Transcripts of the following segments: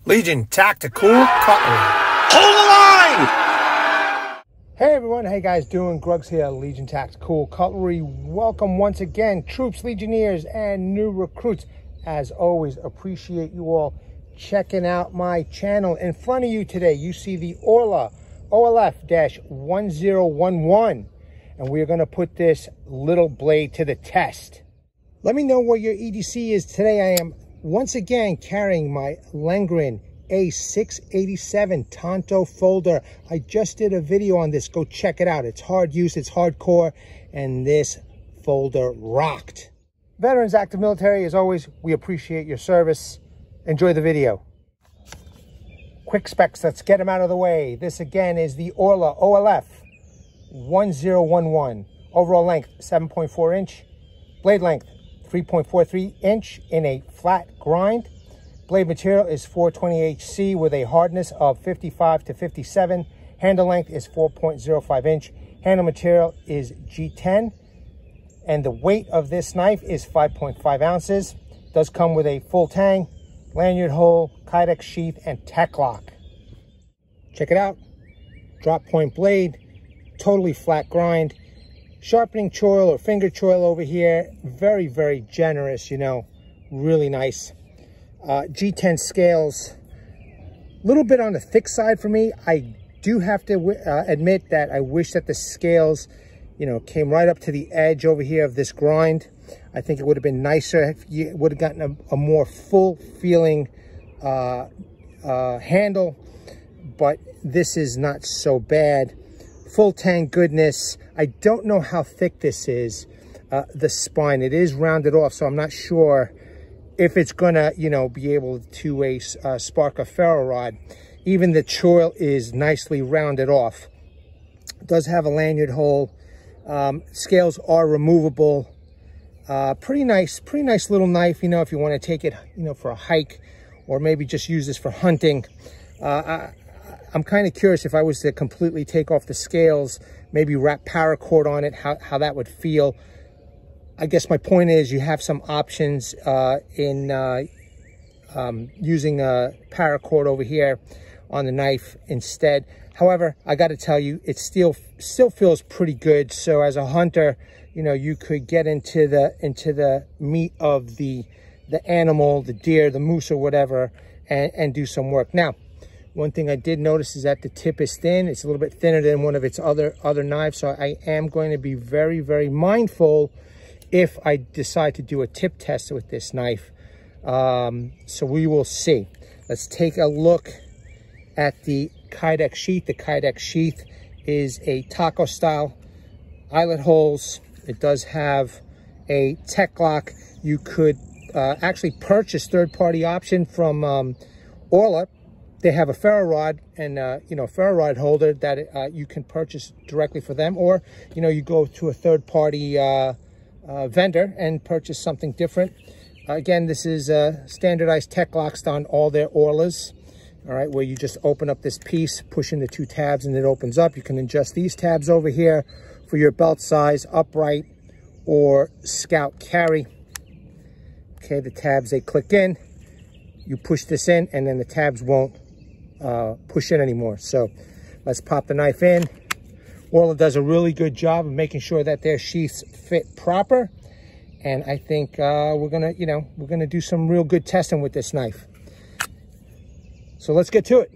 Legion Tactical Cutlery. Hold the line! Hey everyone, hey guys, doing Grugs here, Legion Tactical Cutlery. Welcome once again, troops, legionnaires, and new recruits. As always, appreciate you all checking out my channel. In front of you today, you see the Oerla OLF-1011, and we're going to put this little blade to the test. Let me know what your EDC is today. I am once again carrying my Lengren A687 Tonto folder. I just did a video on this. Go check it out. It's hard use, it's hardcore, and this folder rocked. Veterans, active military, as always, we appreciate your service. Enjoy the video. Quick specs, let's get them out of the way. This again is the Oerla OLF-1011. Overall length, 7.4 inch. Blade length, 3.43 inch in a flat grind. Blade material is 420HC with a hardness of 55 to 57. Handle length is 4.05 inch. Handle material is G10. And the weight of this knife is 5.5 ounces. Does come with a full tang, lanyard hole, Kydex sheath, and tech lock. Check it out. Drop point blade, totally flat grind. Sharpening choil or finger choil over here. Very, very generous, you know, really nice. G10 scales, a little bit on the thick side for me. I do have to admit that I wish that the scales, you know, came right up to the edge over here of this grind. I think it would have been nicer if you would have gotten a more full feeling handle, but this is not so bad. Full tang goodness. I don't know how thick this is, the spine. It is rounded off, so I'm not sure if it's gonna, you know, be able to spark a ferro rod. Even the choil is nicely rounded off. It does have a lanyard hole. Scales are removable. Pretty nice little knife, you know, if you want to take it, you know, for a hike, or maybe just use this for hunting. I'm kind of curious if I was to completely take off the scales, maybe wrap paracord on it, how that would feel. I guess my point is you have some options in using a paracord over here on the knife instead. However, I got to tell you, it still feels pretty good. So as a hunter, you know, you could get into the meat of the animal, the deer, the moose, or whatever, and do some work. Now, one thing I did notice is that the tip is thin. It's a little bit thinner than one of its other knives. So I am going to be very, very mindful if I decide to do a tip test with this knife. So we will see. Let's take a look at the Kydex sheath. The Kydex sheath is a taco style, eyelet holes. It does have a tech lock. You could actually purchase third-party option from Oerla. They have a ferro rod and you know, ferro rod holder that you can purchase directly for them, or you know, you go to a third-party vendor and purchase something different. Again, this is standardized tech locks on all their Oerlas. All right, where you just open up this piece, push in the two tabs, and it opens up. You can adjust these tabs over here for your belt size, upright or scout carry. Okay, the tabs, they click in. You push this in, and then the tabs won't push in anymore. So let's pop the knife in. Oerla does a really good job of making sure that their sheaths fit proper. And I think we're gonna do some real good testing with this knife. So let's get to it.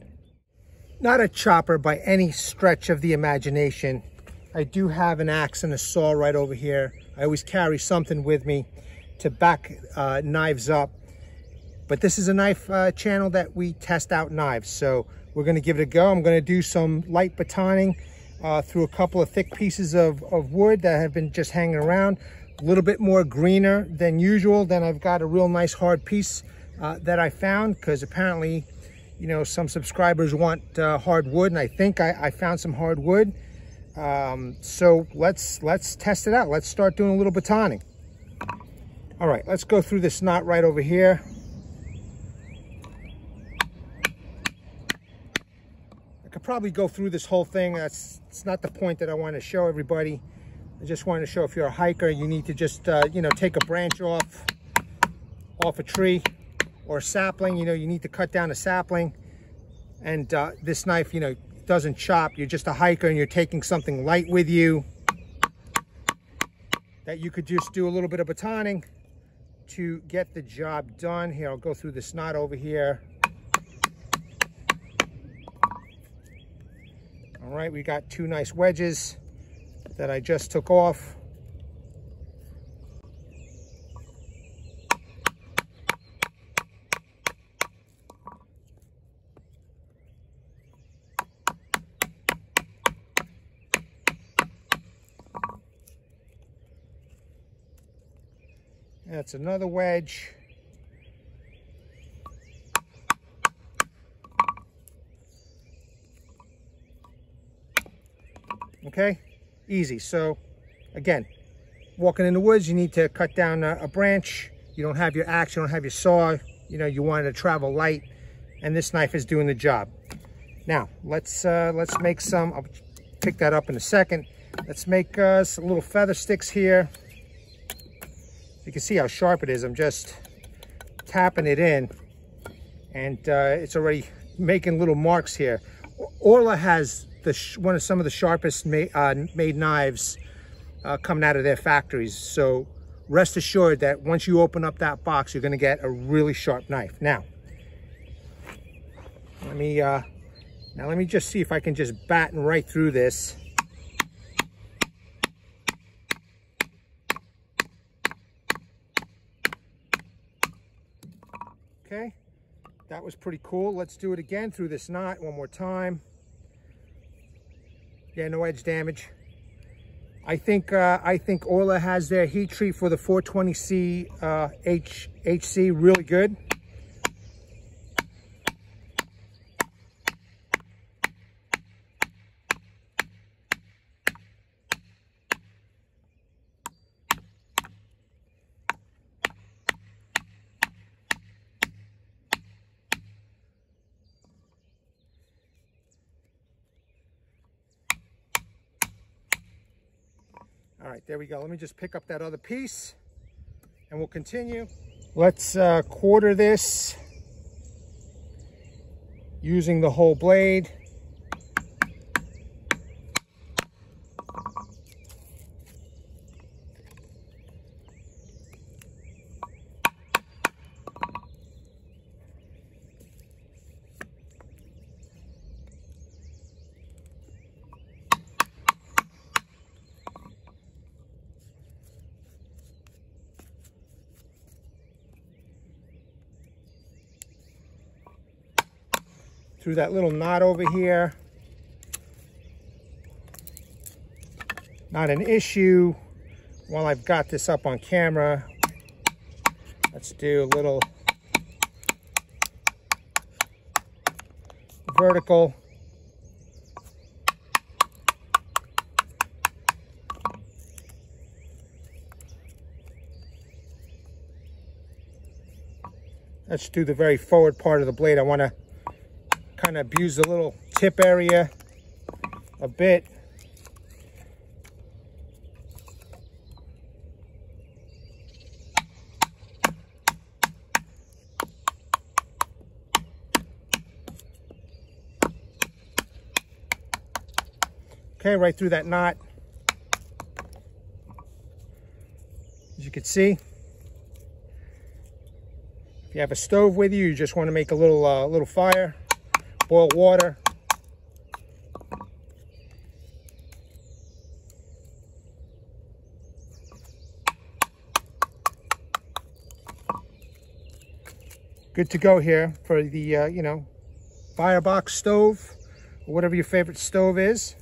Not a chopper by any stretch of the imagination. I do have an axe and a saw right over here. I always carry something with me to back knives up. But this is a knife channel that we test out knives. So we're gonna give it a go. I'm gonna do some light batoning through a couple of thick pieces of wood that have been just hanging around. A little bit more greener than usual. Then I've got a real nice hard piece that I found, because apparently, you know, some subscribers want hardwood, and I think I found some hardwood. So let's test it out. Let's start doing a little batoning. All right, let's go through this knot right over here. I could probably go through this whole thing. It's not the point that I want to show everybody. I just wanted to show if you're a hiker, you need to just, you know, take a branch off a tree, or a sapling, you know, you need to cut down a sapling, and this knife, you know, doesn't chop. You're just a hiker and you're taking something light with you, that you could just do a little bit of batoning to get the job done. Here, I'll go through this knot over here. All right, we got 2 nice wedges that I just took off. That's another wedge. Okay, easy. So again, walking in the woods, you need to cut down a branch. You don't have your axe, you don't have your saw, you know, you want to travel light, and this knife is doing the job. Now let's make some. I'll pick that up in a second. Let's make some little feather sticks here. You can see how sharp it is. I'm just tapping it in, and it's already making little marks here. Oerla has some of the sharpest made knives coming out of their factories. So rest assured that once you open up that box, you're going to get a really sharp knife. Now, let me just see if I can just batten right through this. Okay, that was pretty cool. Let's do it again through this knot one more time. Yeah, no edge damage. I think Oerla has their heat treat for the 420C HC really good. All right, there we go. Let me just pick up that other piece and we'll continue. Let's quarter this using the whole blade. Through that little knot over here. Not an issue. While I've got this up on camera, let's do a little vertical. Let's do the very forward part of the blade. I want to kind of abuse the little tip area a bit. Okay, right through that knot. As you can see, if you have a stove with you, you just want to make a little fire. Boil water. Good to go here for the, you know, firebox stove, or whatever your favorite stove is.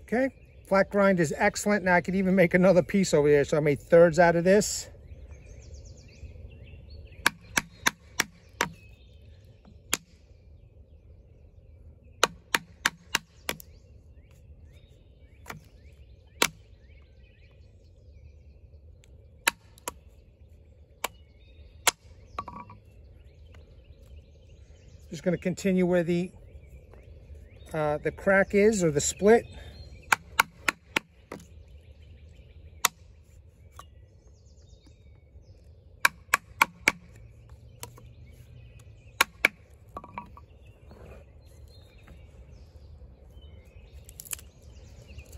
Okay, flat grind is excellent. Now I could even make another piece over here. So I made thirds out of this. Just going to continue where the crack is, or the split.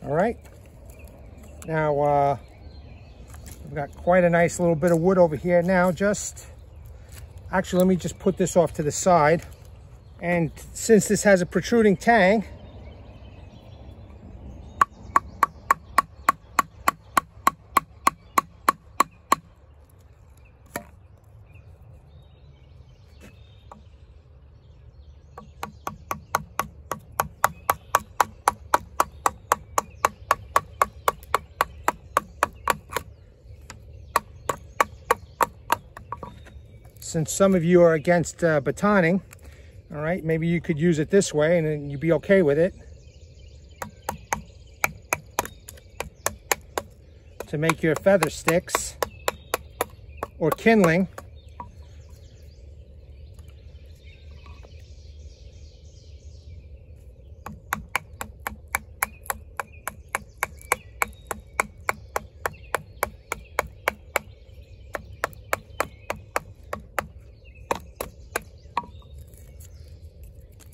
All right, now we've got quite a nice little bit of wood over here. Now actually, let me just put this off to the side. And since this has a protruding tang, since some of you are against batoning, all right, maybe you could use it this way and then you'd be okay with it, to make your feather sticks or kindling.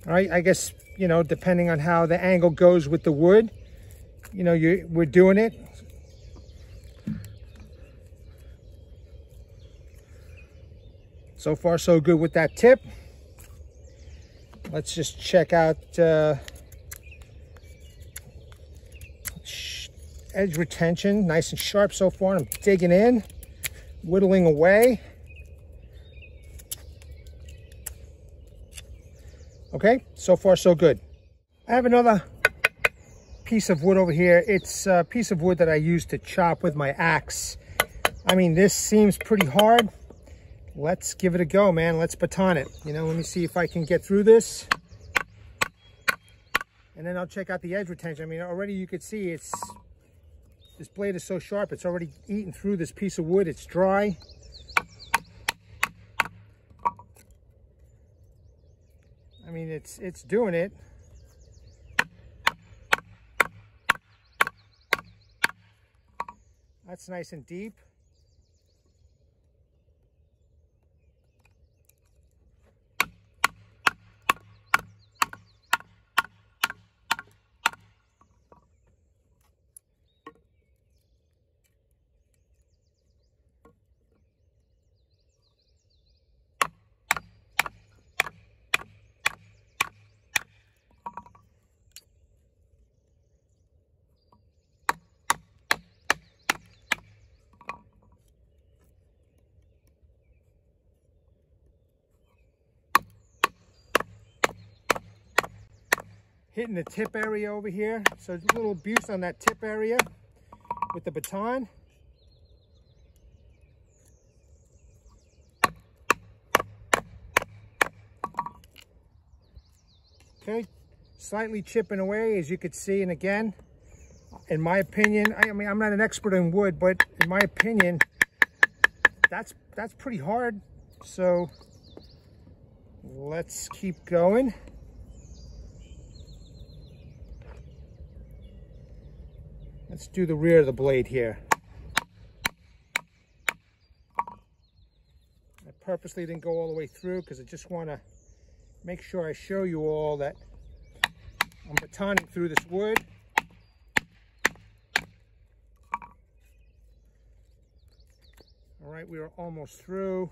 All right, I guess, you know, depending on how the angle goes with the wood, you know, we're doing it. So far, so good with that tip. Let's just check out edge retention, nice and sharp so far. I'm digging in, whittling away. Okay, so far so good. I have another piece of wood over here. It's a piece of wood that I use to chop with my axe. I mean, this seems pretty hard. Let's give it a go, man. Let's baton it. You know, let me see if I can get through this. And then I'll check out the edge retention. I mean, already you could see this blade is so sharp, it's already eaten through this piece of wood. It's dry. I mean, it's doing it. That's nice and deep. Hitting the tip area over here, so a little abuse on that tip area with the baton. Okay, slightly chipping away, as you could see. And again, in my opinion, I mean, I'm not an expert in wood, but in my opinion, that's pretty hard. So let's keep going. Let's do the rear of the blade here. I purposely didn't go all the way through because I just want to make sure I show you all that I'm batoning through this wood. All right, we are almost through.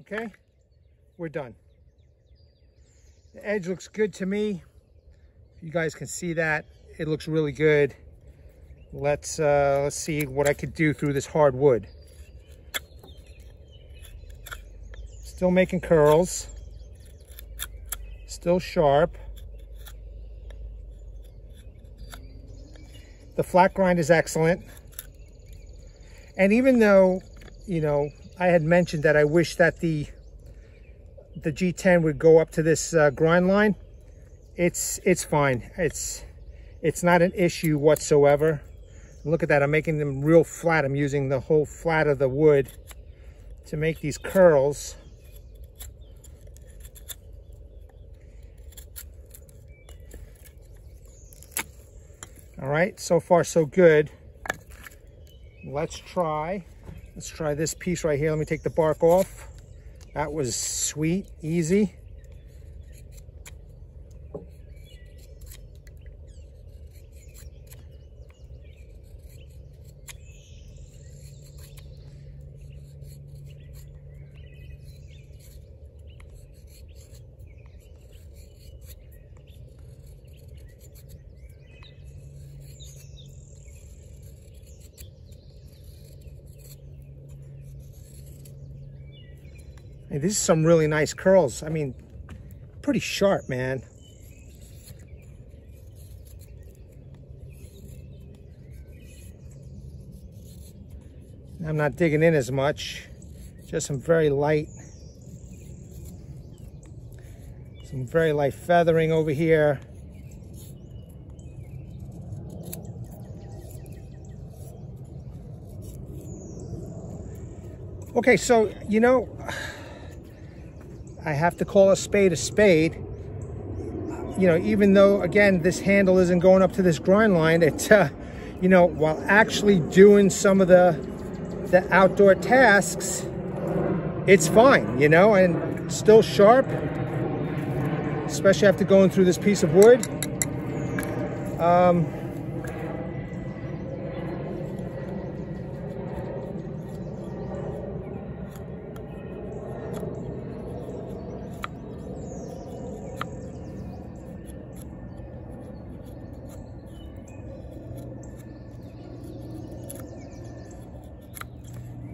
Okay. We're done. The edge looks good to me. You guys can see that. It looks really good. Let's see what I could do through this hard wood. Still making curls. Still sharp. The flat grind is excellent. And even though, you know, I had mentioned that I wish that the G10 would go up to this grind line, it's fine. It's not an issue whatsoever. Look at that, I'm making them real flat. I'm using the whole flat of the wood to make these curls. All right, so far so good. Let's try this piece right here. Let me take the bark off. That was sweet, easy. Hey, this is some really nice curls. I mean, pretty sharp, man. I'm not digging in as much. Just some very light feathering over here. Okay, so, you know, I have to call a spade a spade. You know, even though, again, this handle isn't going up to this grind line, it's, you know, while actually doing some of the outdoor tasks, it's fine, you know, and still sharp, especially after going through this piece of wood.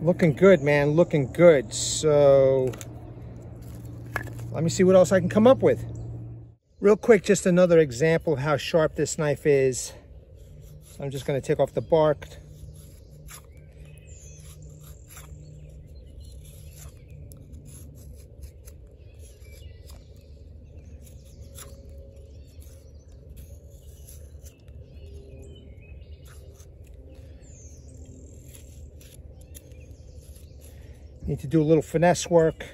Looking good, man, looking good. So let me see what else I can come up with. Real quick, just another example of how sharp this knife is. So I'm just going to take off the bark. Need to do a little finesse work.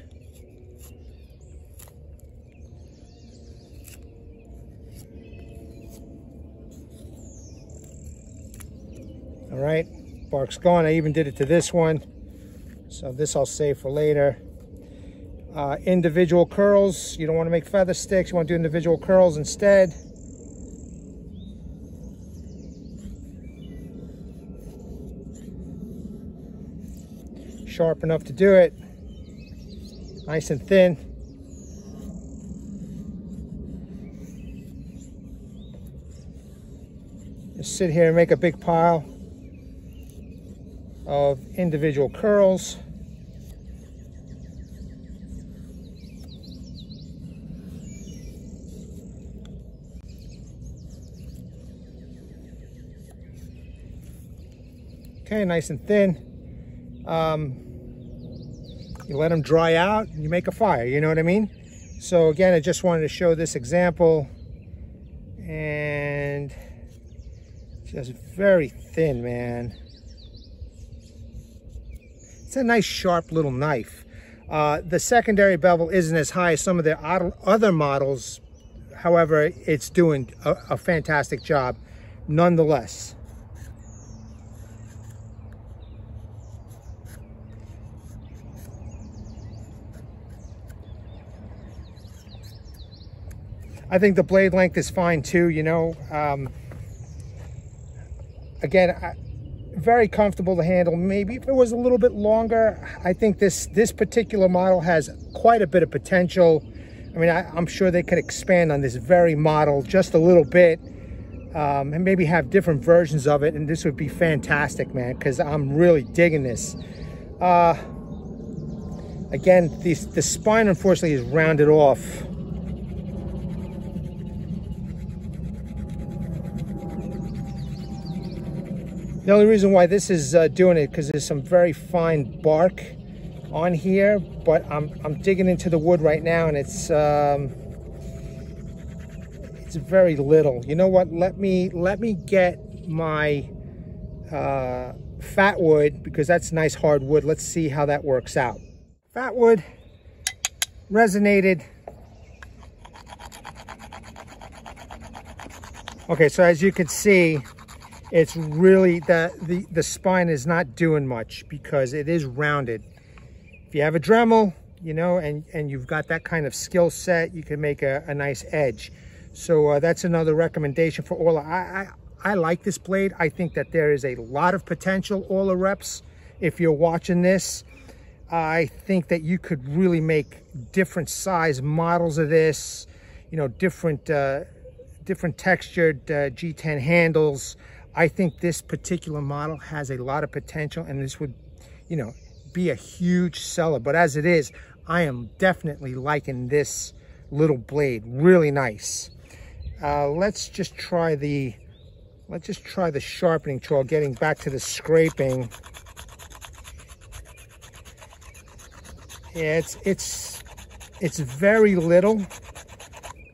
All right, bark's gone. I even did it to this one. So this I'll save for later. Individual curls. You don't want to make feather sticks. You want to do individual curls instead. Sharp enough to do it. Nice and thin. Just sit here and make a big pile of individual curls. Okay, nice and thin. You let them dry out and you make a fire, you know what I mean? So again, I just wanted to show this example, and just very thin, man. It's a nice sharp little knife. The secondary bevel isn't as high as some of the other models. However, it's doing a fantastic job nonetheless. I think the blade length is fine too, you know. Again, very comfortable to handle. Maybe if it was a little bit longer, I think this particular model has quite a bit of potential. I mean, I'm sure they could expand on this very model just a little bit, and maybe have different versions of it, and this would be fantastic, man, because I'm really digging this. Again, the spine, unfortunately, is rounded off. The only reason why this is doing it because there's some very fine bark on here, but I'm digging into the wood right now, and it's very little. You know what? Let me get my fat wood, because that's nice hard wood. Let's see how that works out. Fat wood resonated. Okay, so as you can see, it's really, the spine is not doing much because it is rounded. If you have a Dremel, you know, and you've got that kind of skill set, you can make a nice edge. So that's another recommendation for Oerla. I like this blade. I think that there is a lot of potential, Oerla reps. If you're watching this, I think that you could really make different size models of this, you know, different textured G10 handles. I think this particular model has a lot of potential, and this would, you know, be a huge seller. But as it is, I am definitely liking this little blade. Really nice. Let's just try the sharpening tool. Getting back to the scraping. Yeah, it's very little.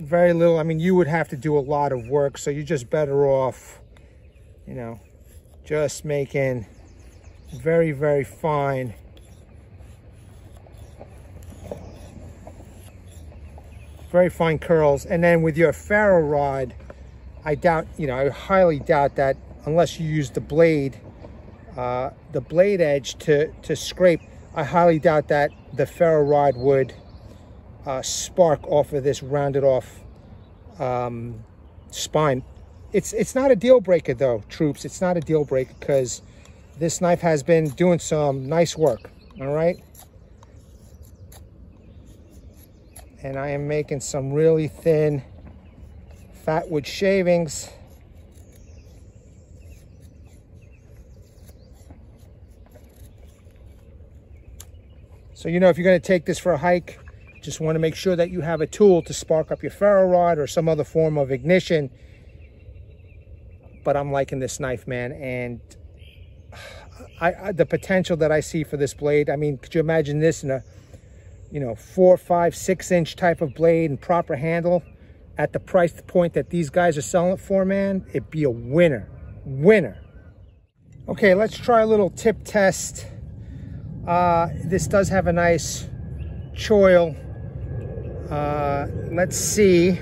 Very little. I mean, you would have to do a lot of work, so you're just better off, you know, just making very, very fine curls. And then with your ferro rod, I doubt, you know, I highly doubt that unless you use the blade edge to scrape, I highly doubt that the ferro rod would spark off of this rounded off spine. It's not a deal breaker though, troops. It's not a deal breaker because this knife has been doing some nice work. All right, and I am making some really thin fat wood shavings. So, you know, if you're going to take this for a hike, just want to make sure that you have a tool to spark up your ferro rod or some other form of ignition. But I'm liking this knife, man, and the potential that I see for this blade. I mean, could you imagine this in a, you know, 4, 5, 6 inch type of blade and proper handle at the price point that these guys are selling it for, man? It'd be a winner. Okay, let's try a little tip test. This does have a nice choil. Let's see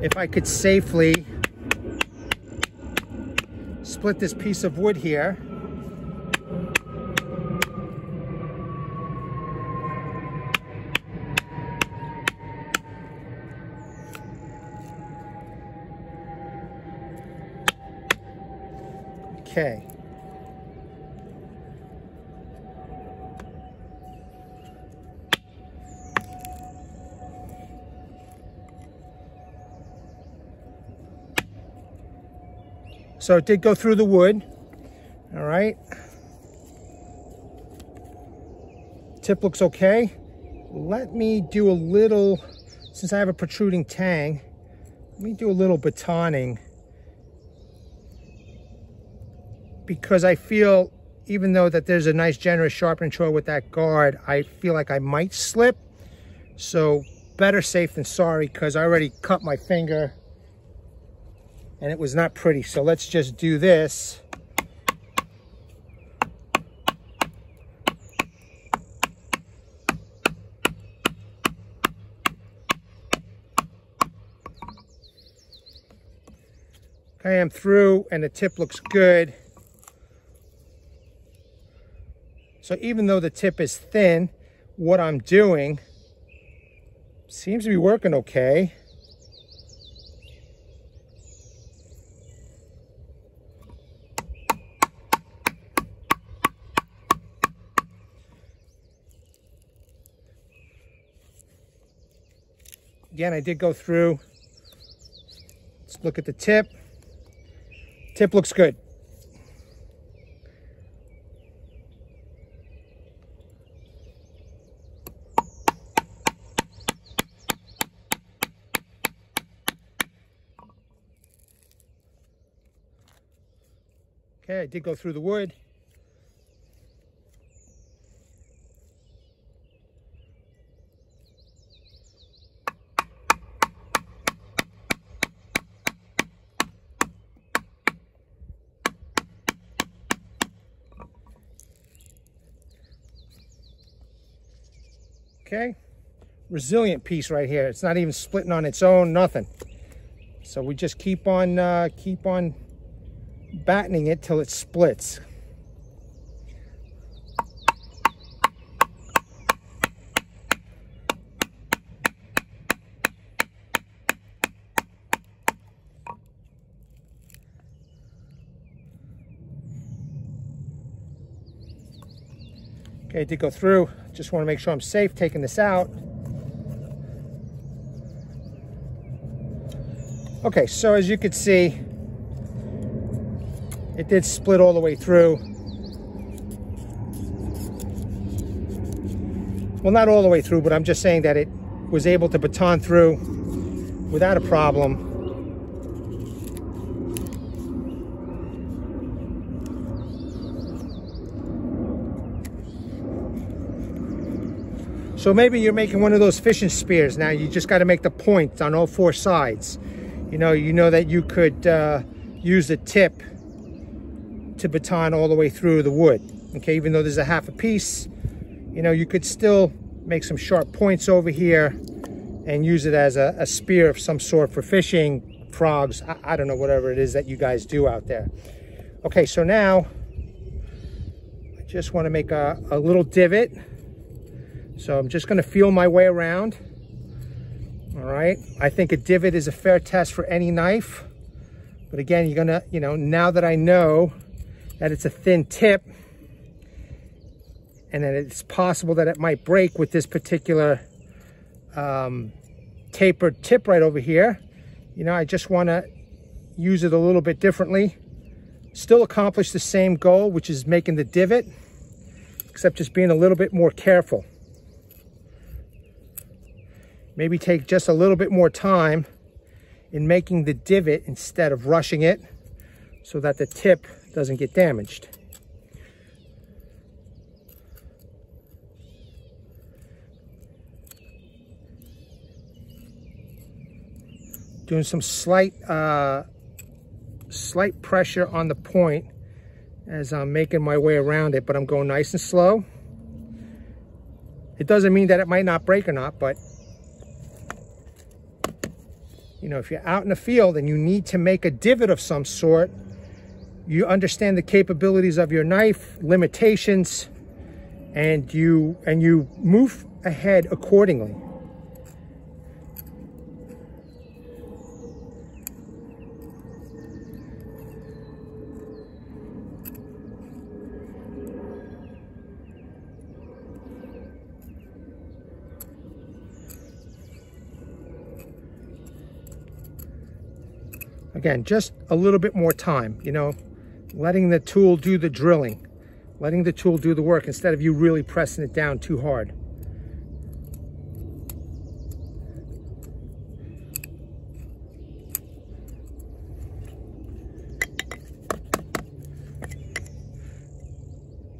if I could safely split this piece of wood here. Okay. So it did go through the wood. All right. Tip looks okay. Let me do a little, since I have a protruding tang, let me do a little batoning, because I feel, even though that there's a nice generous sharpening tool with that guard, I feel like I might slip. So better safe than sorry, because I already cut my finger and it was not pretty. So let's just do this. Okay, I'm through and the tip looks good. So even though the tip is thin, what I'm doing seems to be working okay. Again, I did go through. Let's look at the tip. Tip looks good. Okay, I did go through the wood. Okay, resilient piece right here. It's not even splitting on its own, nothing. So we just keep on battening it till it splits. Okay, it did go through. Just want to make sure I'm safe taking this out. Okay, so as you can see, it did split all the way through. Well, not all the way through, but I'm just saying that it was able to baton through without a problem. So maybe you're making one of those fishing spears. Now you just got to make the point on all four sides. You know that you could use the tip to baton all the way through the wood. Okay, even though there's a half a piece, you could still make some sharp points over here and use it as a spear of some sort for fishing, frogs, I don't know, whatever it is that you guys do out there. Okay, so now I just want to make a little divot. So I'm just going to feel my way around. All right, I think a divot is a fair test for any knife. But again, you're gonna, now that I know that it's a thin tip and that it's possible that it might break with this particular tapered tip right over here, I just want to use it a little bit differently. Still accomplish the same goal, which is making the divot, except just being a little bit more careful. Maybe take just a little bit more time in making the divot instead of rushing it so that the tip doesn't get damaged. Doing some slight pressure on the point as I'm making my way around it, but I'm going nice and slow. It doesn't mean that it might not break or not, but if you're out in the field and you need to make a divot of some sort, you understand the capabilities of your knife, limitations, and you move ahead accordingly. Again, just a little bit more time, letting the tool do the drilling, letting the tool do the work instead of you really pressing it down too hard.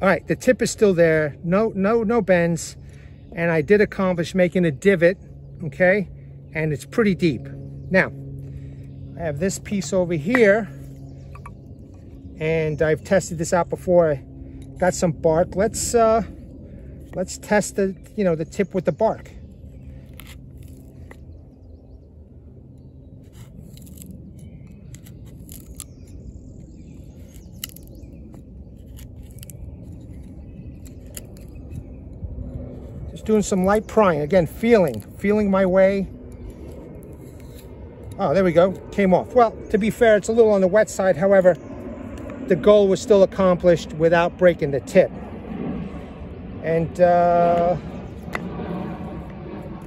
All right, the tip is still there, no bends, and I did accomplish making a divot, okay, and it's pretty deep. Now, I have this piece over here, and I've tested this out before. I got some bark. Let's test the the tip with the bark. Just doing some light prying. Again, feeling my way. Oh, there we go, came off. Well, to be fair, it's a little on the wet side. However, the goal was still accomplished without breaking the tip. And you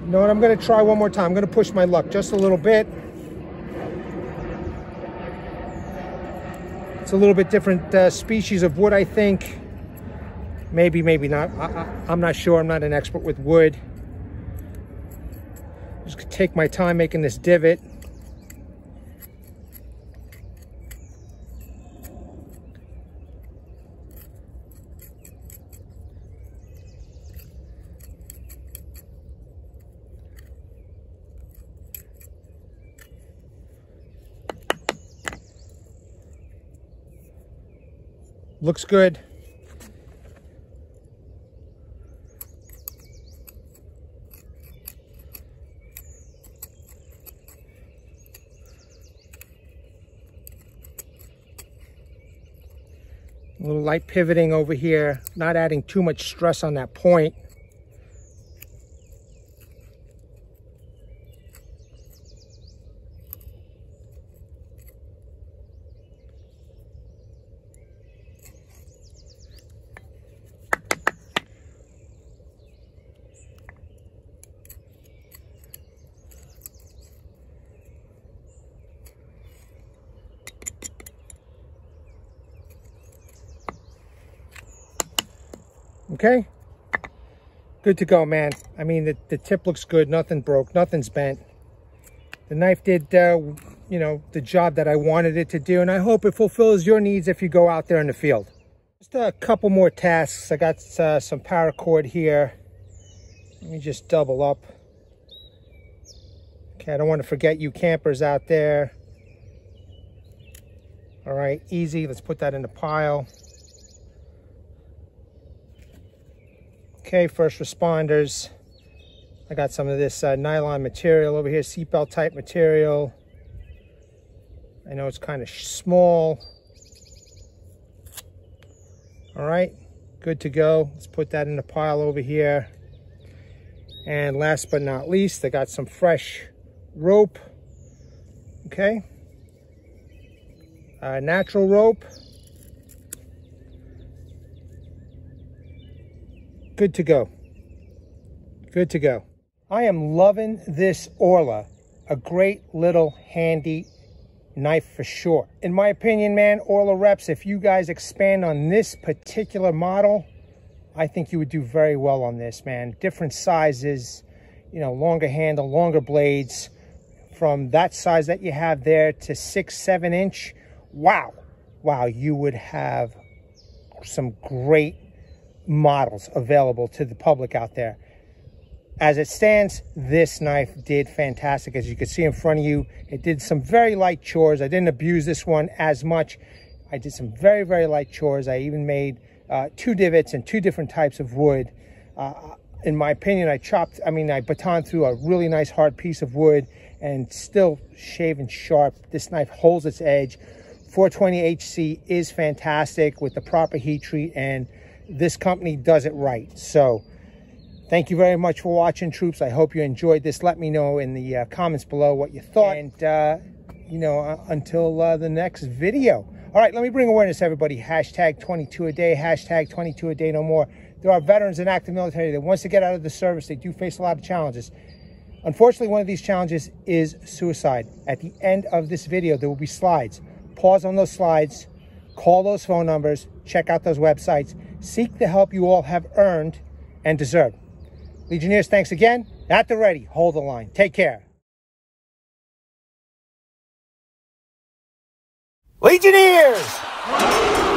know what, I'm gonna try one more time. I'm gonna push my luck just a little bit. It's a little bit different species of wood, I think. Maybe, maybe not. I'm not sure, I'm not an expert with wood. Just gonna take my time making this divot. Looks good. A little light pivoting over here, not adding too much stress on that point. Okay, good to go, man. I mean, the tip looks good. Nothing broke, nothing's bent. The knife did, you know, the job that I wanted it to do, and I hope it fulfills your needs if you go out there in the field. Just a couple more tasks. I got some paracord here. Let me just double up. Okay, I don't want to forget you campers out there. All right, easy. Let's put that in the pile. Okay, first responders. I got some of this nylon material over here, seatbelt type material. I know it's kind of small. All right, good to go. Let's put that in the pile over here. And last but not least, I got some fresh rope. Okay, natural rope. Good to go. Good to go. I am loving this Oerla. A great little handy knife for sure. In my opinion, man, Oerla reps, if you guys expand on this particular model, I think you would do very well on this, man. Different sizes, you know, longer handle, longer blades. From that size that you have there to 6-7 inch, wow. Wow, you would have some great models available to the public out there. As it stands, this knife did fantastic. As you can see in front of you, it did some very light chores. I didn't abuse this one as much. I did some very, very light chores. I even made 2 divots and 2 different types of wood. In my opinion, I batoned through a really nice hard piece of wood and still shaven sharp. This knife holds its edge. 420 HC is fantastic with the proper heat treat, and this company does it right. So thank you very much for watching, troops. I hope you enjoyed this. Let me know in the comments below what you thought. And, you know, until the next video. All right, let me bring awareness, everybody. Hashtag 22 a day, hashtag 22 a day no more. There are veterans and active military that once they get out of the service, they do face a lot of challenges. Unfortunately, one of these challenges is suicide. At the end of this video, there will be slides. Pause on those slides, call those phone numbers, check out those websites. Seek the help you all have earned and deserved. Legionnaires, thanks again. At the ready, hold the line. Take care. Legionnaires!